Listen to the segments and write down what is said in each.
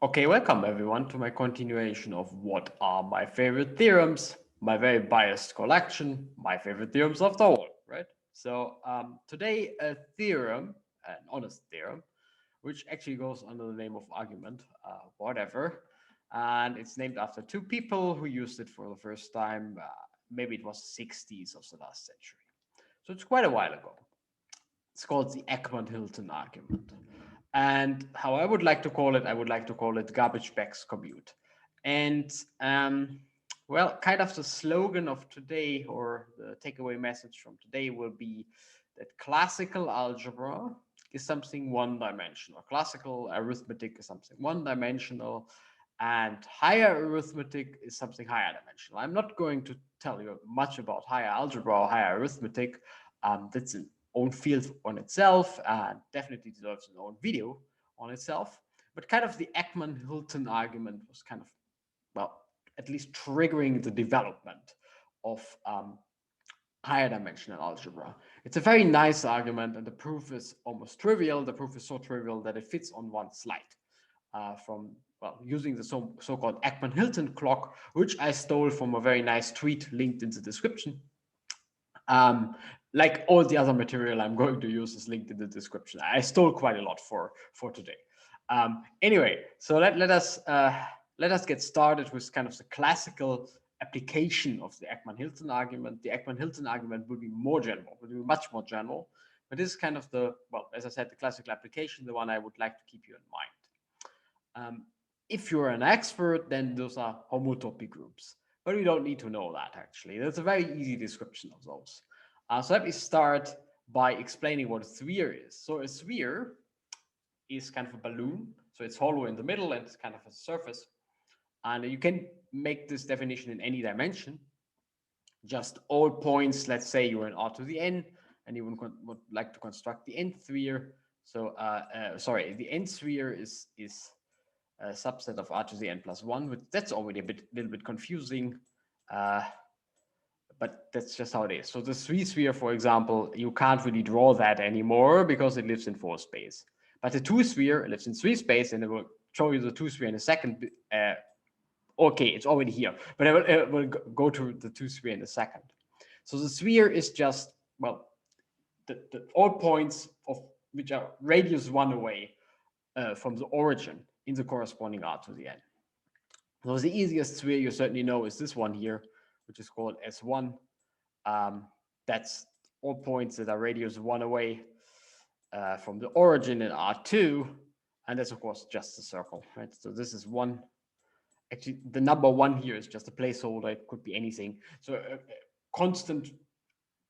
Okay, welcome everyone to my continuation of what are my favorite theorems, my very biased collection, my favorite theorems of the world, right? So today a theorem, an honest theorem, which actually goes under the name of argument, whatever, and it's named after two people who used it for the first time. Maybe it was 60s of the last century, so it's quite a while ago. It's called the Ekman-Hilton argument. And how I would like to call it, I would like to call it garbage bags commute. And well, kind of the slogan of today or the takeaway message from today will be that classical algebra is something one dimensional. Classical arithmetic is something one dimensional, and higher arithmetic is something higher dimensional. I'm not going to tell you much about higher algebra or higher arithmetic. That's an own field on itself and definitely deserves an own video on itself. But kind of the Ekman-Hilton argument was kind of, well, at least triggering the development of higher dimensional algebra. It's a very nice argument, and the proof is almost trivial. The proof is so trivial that it fits on one slide from using the so-called Ekman-Hilton clock, which I stole from a very nice tweet linked in the description. Like all the other material I'm going to use is linked in the description. I stole quite a lot for today. Anyway, so let us get started with kind of the classical application of the Ekman-Hilton argument. The Ekman-Hilton argument will be more general, will be much more general, but this is kind of the, well, as I said, the classical application, the one I would like to keep you in mind. If you're an expert, then those are homotopy groups, but we don't need to know that actually. That's a very easy description of those. So let me start by explaining what a sphere is. So a sphere is kind of a balloon, so it's hollow in the middle and it's kind of a surface. And you can make this definition in any dimension. Just all points, let's say you're in R to the n, and you would like to construct the nth sphere. So, sorry, the nth sphere is a subset of R to the n plus 1, but that's already a little bit confusing. But that's just how it is. So the 3-sphere, for example, you can't really draw that anymore because it lives in 4 space. But the 2-sphere lives in 3 space, and I will show you the 2-sphere in a second. Okay, it's already here, but I will go to the 2-sphere in a second. So the sphere is just, well, all points of which are radius 1 away from the origin in the corresponding R to the n. So the easiest sphere you certainly know is this one here, which is called S1. That's all points that are radius 1 away from the origin in R2, and that's of course just a circle, right? So this is 1. Actually, the number 1 here is just a placeholder. It could be anything. So a constant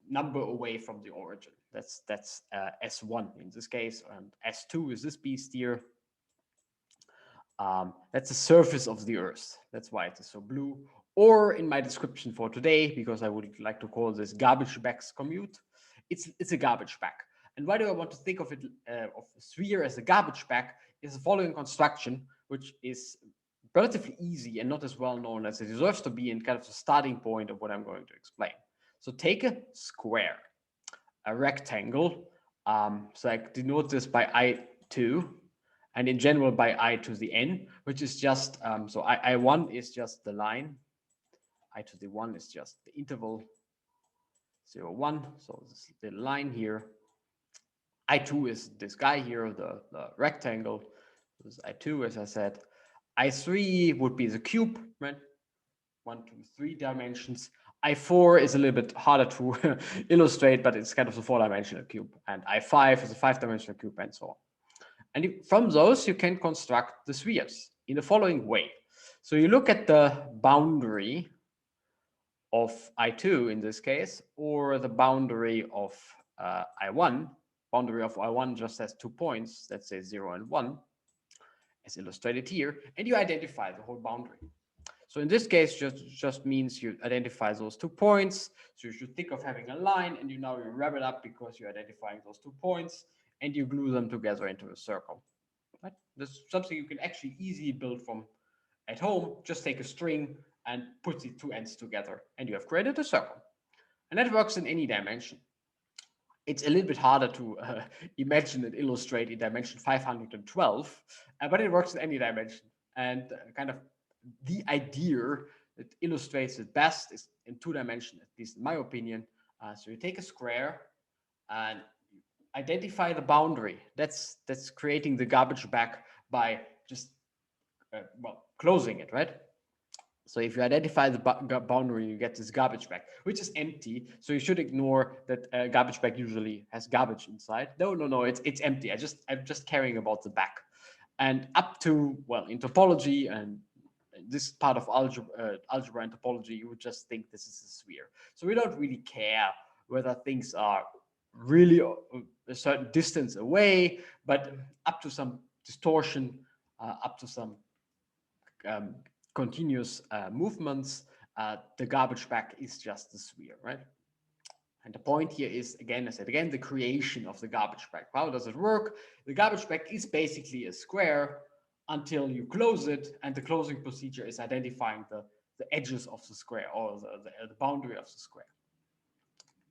number away from the origin. That's S1 in this case, and S2 is this beast here. That's the surface of the Earth. That's why it is so blue. Or in my description for today, because I would like to call this garbage bags commute, it's a garbage bag. And why do I want to think of it of a sphere as a garbage bag? Is the following construction, which is relatively easy and not as well known as it deserves to be, and kind of the starting point of what I'm going to explain. So take a square, a rectangle. So I denote this by I2, and in general by I to the n, which is just, so I1 is just the line, I to the 1 is just the interval 0, 1, so this is the line here. I2 is this guy here, the rectangle. This is I2, as I said. I3 would be the cube, right? 1, 2, 3 dimensions. I4 is a little bit harder to illustrate, but it's kind of a 4-dimensional cube. And I5 is a 5-dimensional cube, and so on. And from those, you can construct the spheres in the following way. So you look at the boundary of I2 in this case, or the boundary of I1. Boundary of I1 just has 2 points, let's say 0 and 1, as illustrated here, and you identify the whole boundary. So in this case, just means you identify those 2 points. So you should think of having a line, and you wrap it up because you're identifying those 2 points, and you glue them together into a circle. Right? This is something you can actually easily build from at home. Just take a string and put the 2 ends together, and you have created a circle. And that works in any dimension. It's a little bit harder to imagine and illustrate in dimension 512, but it works in any dimension. And kind of the idea that illustrates it best is in 2 dimension, at least in my opinion. So you take a square and identify the boundary. That's creating the garbage bag by just well closing it, right? So if you identify the boundary, you get this garbage bag, which is empty. So you should ignore that garbage bag usually has garbage inside. No, it's empty. I'm just caring about the back. And up to, well, in topology and this part of algebra and topology, you would just think this is a sphere. So we don't really care whether things are really a certain distance away, but up to some distortion, up to some um, continuous movements, the garbage bag is just a sphere, right? And the point here is, again, I said again, the creation of the garbage bag. How does it work? The garbage bag is basically a square until you close it, and the closing procedure is identifying the edges of the square or the boundary of the square.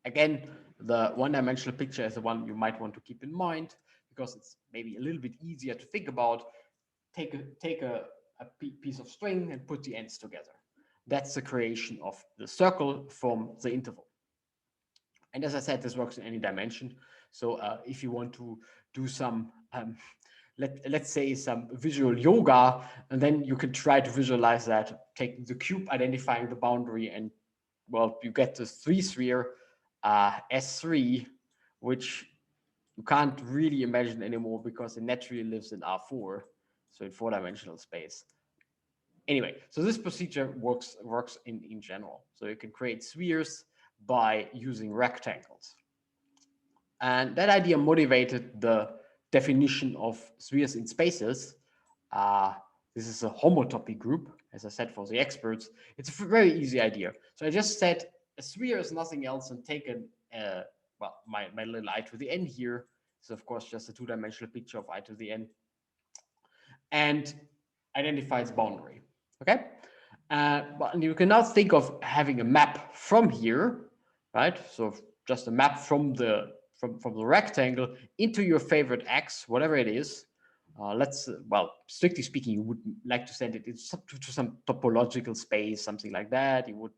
Again, the one-dimensional picture is the one you might want to keep in mind because it's maybe a little bit easier to think about. Take a piece of string and put the ends together. That's the creation of the circle from the interval. And as I said, this works in any dimension. So if you want to do some, let's say some visual yoga, and then you can try to visualize that, taking the cube, identifying the boundary, and well, you get this 3-sphere S3, which you can't really imagine anymore because it naturally lives in R4, so in 4-dimensional space. Anyway, so this procedure works in general. So you can create spheres by using rectangles. And that idea motivated the definition of spheres in spaces. This is a homotopy group, as I said, for the experts. It's a very easy idea. So I just said a sphere is nothing else than taken, well, my little I to the n here. So of course, just a 2-dimensional picture of I to the n. And identify its boundary, okay? But you can now think of having a map from here, right? So just a map from the rectangle into your favorite X, whatever it is. Let's, well, strictly speaking, you would like to send it to some topological space, something like that. You would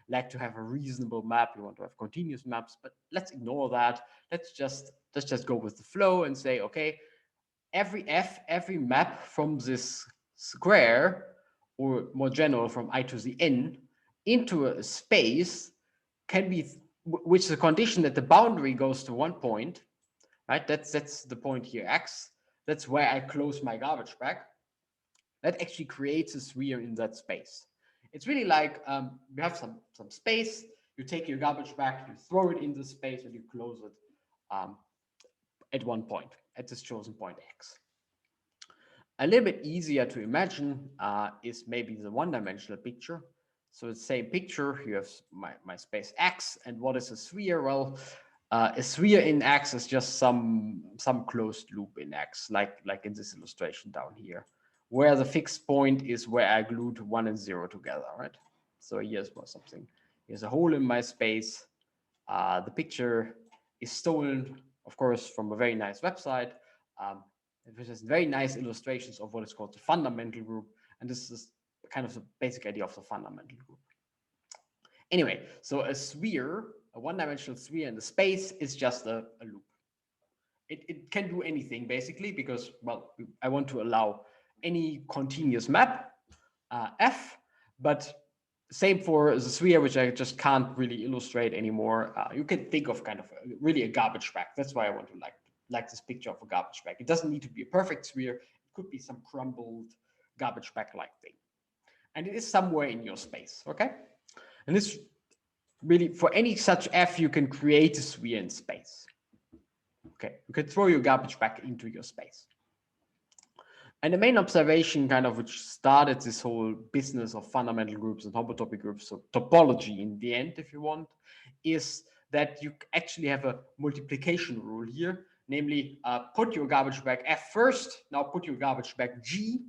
like to have a reasonable map. You want to have continuous maps, but let's ignore that. Let's just go with the flow and say, okay, every map from this square, or more general from I to the n, into a space can be, which is a condition that the boundary goes to one point, right? That's the point here, X. That's where I close my garbage bag. That actually creates a sphere in that space. It's really like you have some space, you take your garbage bag, you throw it in the space, and you close it at one point, at this chosen point X. A little bit easier to imagine is maybe the one-dimensional picture. So the same picture, you have my space X, and what is a sphere? Well, a sphere in X is just some closed loop in X, like in this illustration down here, where the fixed point is where I glued 1 and 0 together, right? So here's something. Here's a hole in my space. The picture is stolen, of course, from a very nice website. Which has very nice illustrations of what is called the fundamental group. And this is kind of the basic idea of the fundamental group. Anyway, so a sphere, a one-dimensional sphere in the space is just a loop. It can do anything, basically, because, well, I want to allow any continuous map, F, but same for the sphere, which I just can't really illustrate anymore. You can think of kind of really a garbage bag. That's why I want to like this picture of a garbage bag. It doesn't need to be a perfect sphere. It could be some crumbled garbage bag-like thing. And it is somewhere in your space, okay? And this really, for any such F, you can create a sphere in space. Okay, you can throw your garbage bag into your space. And the main observation kind of which started this whole business of fundamental groups and homotopy groups, so topology in the end, if you want, is that you actually have a multiplication rule here, namely put your garbage bag F first, now put your garbage bag G,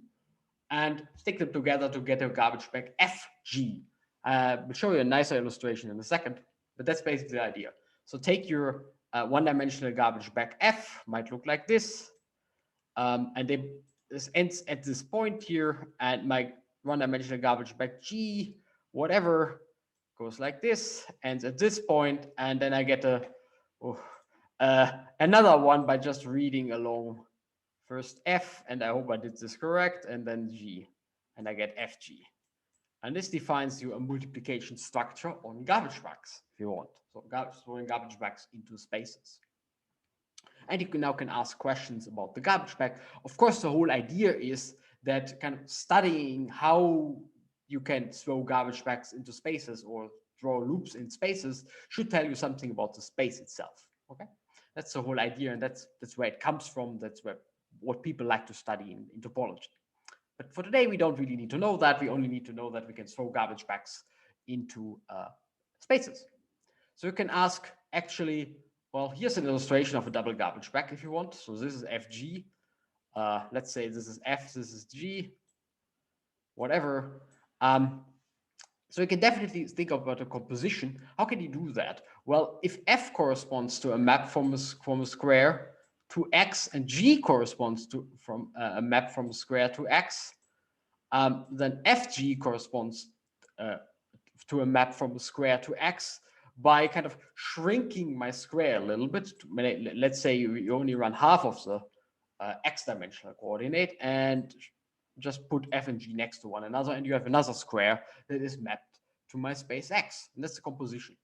and stick them together to get a garbage bag FG. We'll show you a nicer illustration in a second, but that's basically the idea. So take your one-dimensional garbage bag F, might look like this, and they this ends at this point here, and my one-dimensional garbage bag G, whatever, goes like this, ends at this point, and then I get oh, another one by just reading along. First F, and I hope I did this correct, and then G, and I get FG. And this defines you a multiplication structure on garbage bags, if you want. So throwing garbage bags into spaces. And you can ask questions about the garbage bag. Of course, the whole idea is that kind of studying how you can throw garbage bags into spaces or draw loops in spaces should tell you something about the space itself. Okay, that's the whole idea, and that's where it comes from. That's where what people like to study in topology. But for today, we don't really need to know that. We only need to know that we can throw garbage bags into spaces. So you can ask, actually, well, here's an illustration of a double garbage bag if you want. So this is FG. Let's say this is F, this is G, whatever. So you can definitely think about a composition. How can you do that? Well, if F corresponds to a map from a square to X, and G corresponds to from a map from a square to X, then FG corresponds to a map from a square to X by kind of shrinking my square a little bit. Let's say you only run half of the X dimensional coordinate and just put F and G next to one another, and you have another square that is mapped to my space X. And that's the composition.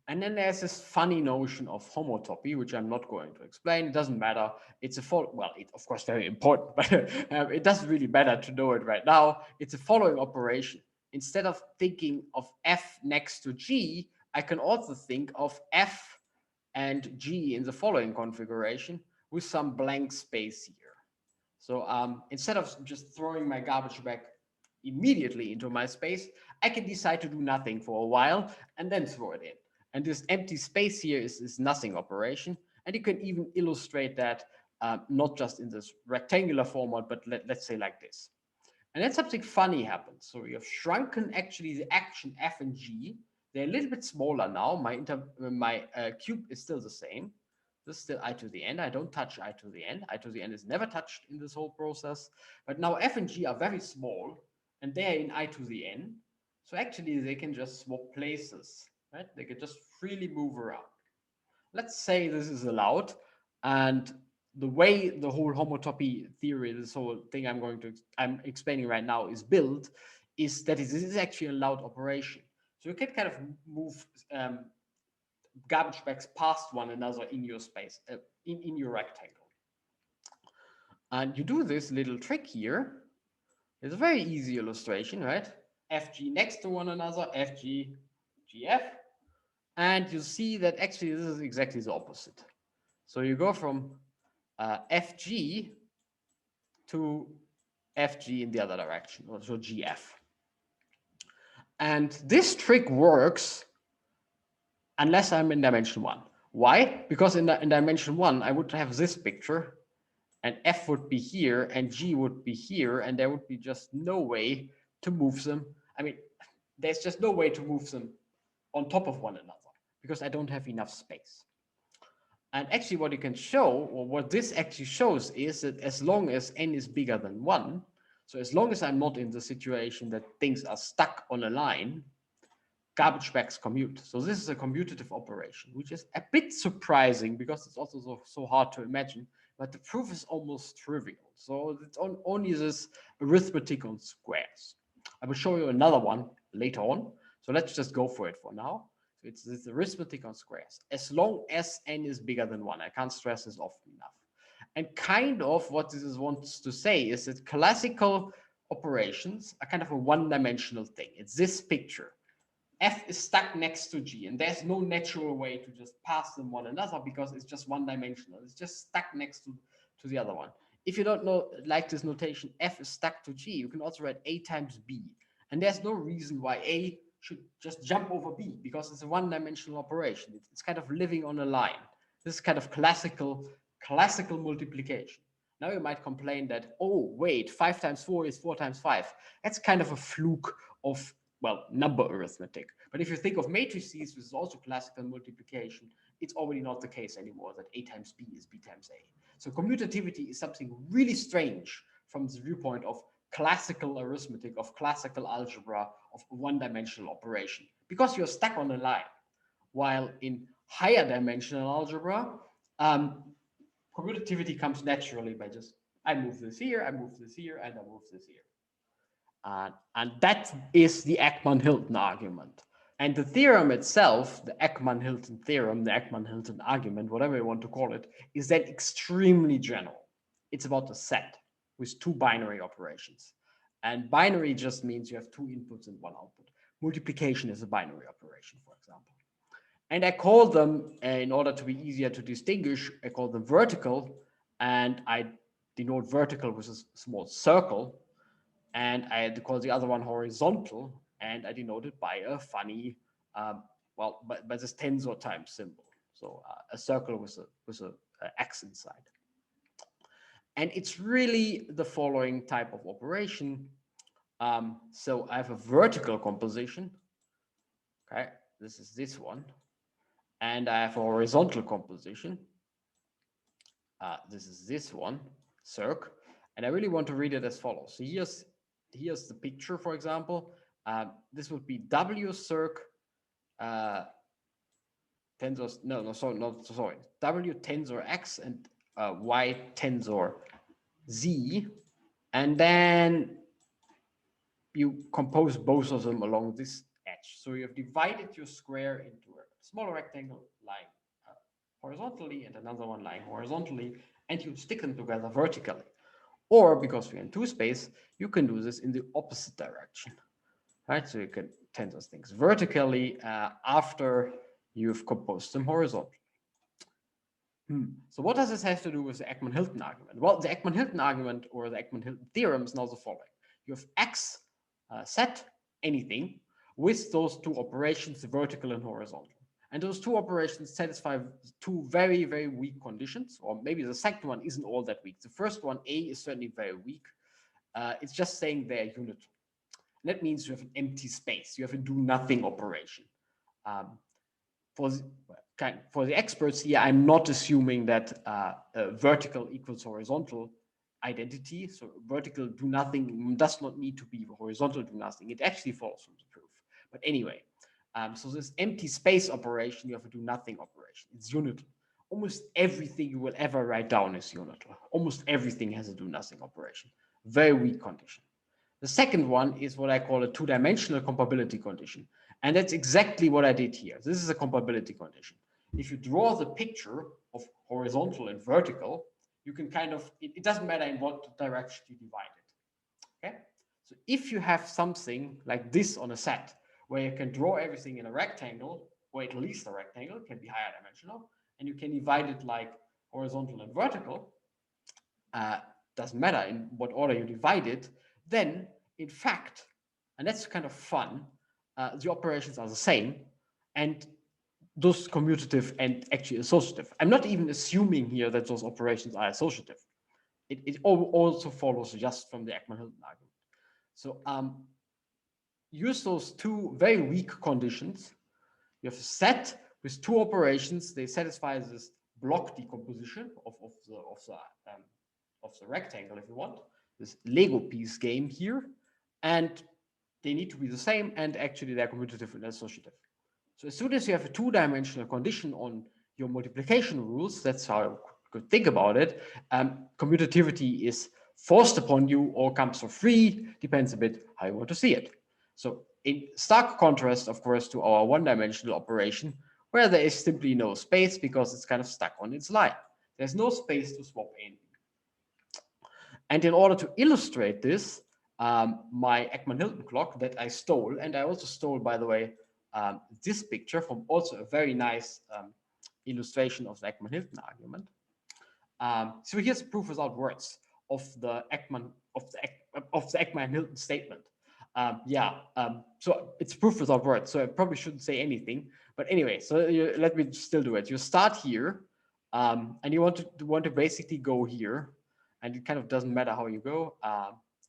And then there's this funny notion of homotopy, which I'm not going to explain. It doesn't matter. It's it's of course very important, but it doesn't really matter to know it right now. It's a following operation. Instead of thinking of F next to G, I can also think of F and G in the following configuration with some blank space here. So instead of just throwing my garbage bag immediately into my space, I can decide to do nothing for a while and then throw it in. And this empty space here is nothing operation. And you can even illustrate that not just in this rectangular format, but let's say like this. And then something funny happens. So you have shrunken actually the action F and G. They're a little bit smaller now. My cube is still the same. This is still I to the n. I don't touch I to the n. I to the n is never touched in this whole process. But now F and G are very small, and they're in I to the n. So actually, they can just swap places, right? They can just freely move around. Let's say this is allowed, and the way the whole homotopy theory, this whole thing I'm explaining right now is built, is that this is actually a allowed operation. So you can kind of move garbage bags past one another in your space, in your rectangle. And you do this little trick here. It's a very easy illustration, right? FG next to one another, FG, GF. And you see that actually this is exactly the opposite. So you go from FG to FG in the other direction, or so GF. And this trick works unless I'm in dimension 1. Why? Because in dimension 1, I would have this picture, and F would be here, and G would be here, and there would be just no way to move them. I mean, there's just no way to move them on top of one another, because I don't have enough space. And actually what you can show, or what this actually shows, is that as long as n is bigger than 1, so as long as I'm not in the situation that things are stuck on a line, garbage bags commute. So this is a commutative operation, which is a bit surprising because it's also so hard to imagine, but the proof is almost trivial. So it's only this arithmetic on squares. I will show you another one later on. So let's just go for it for now. So it's this arithmetic on squares. As long as n is bigger than 1, I can't stress this often enough. And kind of what this wants to say is that classical operations are kind of a one-dimensional thing. It's this picture. F is stuck next to G, and there's no natural way to just pass them one another because it's just one-dimensional. It's just stuck next to the other one. If you don't know, like this notation, F is stuck to G, you can also write A times B. And there's no reason why A should just jump over B because it's a one-dimensional operation. It's kind of living on a line. This is kind of classical multiplication. Now you might complain that, oh, wait, 5 times 4 is 4 times 5. That's kind of a fluke of, well, number arithmetic. But if you think of matrices, which is also classical multiplication, it's already not the case anymore that A times B is B times A. So commutativity is something really strange from the viewpoint of classical arithmetic, of classical algebra, of one-dimensional operation, because you're stuck on a line. While in higher dimensional algebra, commutativity comes naturally by just, I move this here, I move this here, and I move this here. And that is the Ekman-Hilton argument. And the theorem itself, the Ekman-Hilton theorem, the Ekman-Hilton argument, whatever you want to call it, is then extremely general. It's about a set with two binary operations. And binary just means you have two inputs and one output. Multiplication is a binary operation, for example. And I call them, in order to be easier to distinguish, I call them vertical, and I denote vertical with a small circle, and I call the other one horizontal, and I denote it by a funny, well, by this tensor times symbol. So a circle with a x inside. And it's really the following type of operation. So I have a vertical composition. Okay, this is this one. And I have a horizontal composition. This is this one, circ. And I really want to read it as follows. So here's the picture, for example. This would be W circ tensor, sorry, W tensor X and Y tensor Z. And then you compose both of them along this edge. So you have divided your square into a smaller rectangle lying horizontally and another one lying horizontally, and you stick them together vertically. Or because we're in two space, you can do this in the opposite direction, right? So you can tensor things vertically after you've composed them horizontally. So what does this have to do with the Ekman-Hilton argument? Well, the Ekman-Hilton argument or the Ekman-Hilton theorem is now the following. You have X set anything with those two operations, vertical and horizontal. And those two operations satisfy two very, very weak conditions, or maybe the second one isn't all that weak. The first one, A, is certainly very weak. It's just saying they're unital. And that means you have an empty space. You have a do-nothing operation. For the experts here, I'm not assuming that vertical equals horizontal identity. So vertical do-nothing does not need to be horizontal do-nothing. It actually follows from the proof. But anyway, so this empty space operation, you have a do-nothing operation. It's unital. Almost everything you will ever write down is unital. Almost everything has a do-nothing operation. Very weak condition. The second one is what I call a two-dimensional comparability condition. And that's exactly what I did here. This is a comparability condition. If you draw the picture of horizontal and vertical, you can kind of, it doesn't matter in what direction you divide it. Okay? So if you have something like this on a set, where you can draw everything in a rectangle, or at least a rectangle, it can be higher dimensional, and you can divide it like horizontal and vertical, doesn't matter in what order you divide it, then in fact, and that's kind of fun, the operations are the same, and those commutative and actually associative. I'm not even assuming here that those operations are associative. It also follows just from the Ekman-Hilton argument. So use those two very weak conditions. You have a set with two operations. They satisfy this block decomposition of the rectangle, if you want, this Lego piece game here, and they need to be the same, and actually they're commutative and associative. So as soon as you have a two-dimensional condition on your multiplication rules, that's how I could think about it, commutativity is forced upon you or comes for free, depends a bit how you want to see it. So in stark contrast, of course, to our one-dimensional operation, where there is simply no space because it's kind of stuck on its line. There's no space to swap A and B. And in order to illustrate this, my Ekman-Hilton clock that I stole, and I also stole, by the way, this picture from also a very nice illustration of the Ekman-Hilton argument. So here's a proof without words of the Ekman-Hilton statement. So it's proof without words, so I probably shouldn't say anything. But anyway, so let me still do it. You start here, and you want to basically go here, and it kind of doesn't matter how you go.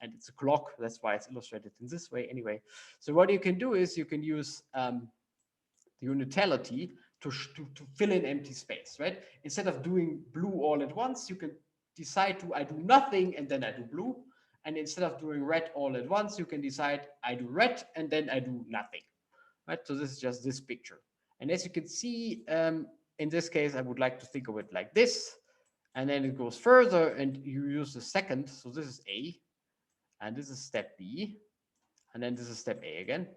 And it's a clock, that's why it's illustrated in this way anyway. So what you can do is you can use the unitality to fill in empty space, right? Instead of doing blue all at once, you can decide to, I do nothing and then I do blue. And instead of doing red all at once, you can decide I do red and then I do nothing. Right? So this is just this picture. And as you can see, in this case, I would like to think of it like this. And then it goes further and you use the second. So this is A, and this is step B, and then this is step A again.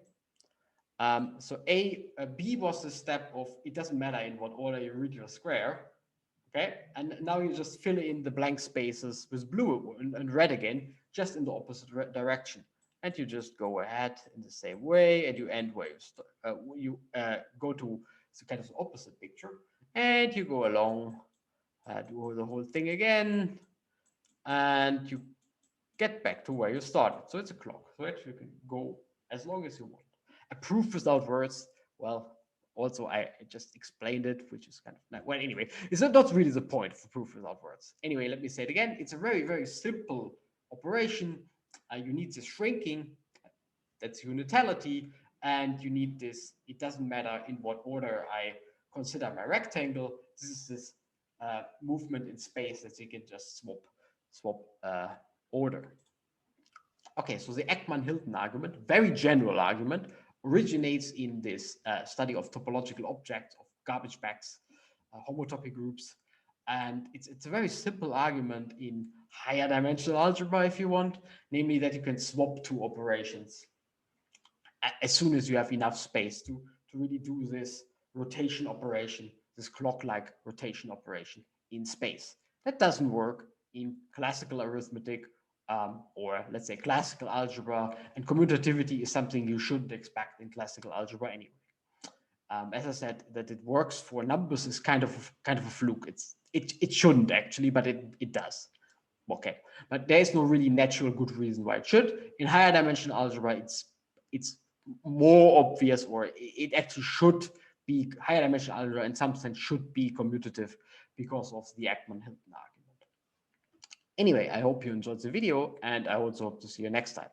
So B was the step of, it doesn't matter in what order you read your square. Okay, and now you just fill in the blank spaces with blue and red again, just in the opposite direction. And you just go ahead in the same way, and you end where you go to the kind of opposite picture, and you go along, do the whole thing again, and you get back to where you started. So it's a clock. So actually you can go as long as you want. A proof without words, well, also I just explained it, which is kind of, well, anyway, it's not really the point of proof without words. Anyway, let me say it again. It's a very, very simple operation. You need this shrinking, that's unitality, and you need this, it doesn't matter in what order I consider my rectangle. This is this movement in space that you can just swap order. Okay, so the Ekman-Hilton argument, very general argument, originates in this study of topological objects, of garbage bags, homotopy groups. And it's a very simple argument in higher dimensional algebra, if you want, namely that you can swap two operations as soon as you have enough space to really do this rotation operation, this clock-like rotation operation in space. That doesn't work in classical arithmetic, or let's say classical algebra, and commutativity is something you shouldn't expect in classical algebra anyway. As I said, that it works for numbers is kind of a fluke. It shouldn't actually, but it does. Okay, but there is no really natural good reason why it should. In higher dimensional algebra, it's more obvious, or it actually should be, higher dimensional algebra in some sense should be commutative because of the Ekman-Hilton argument. Anyway, I hope you enjoyed the video, and I also hope to see you next time.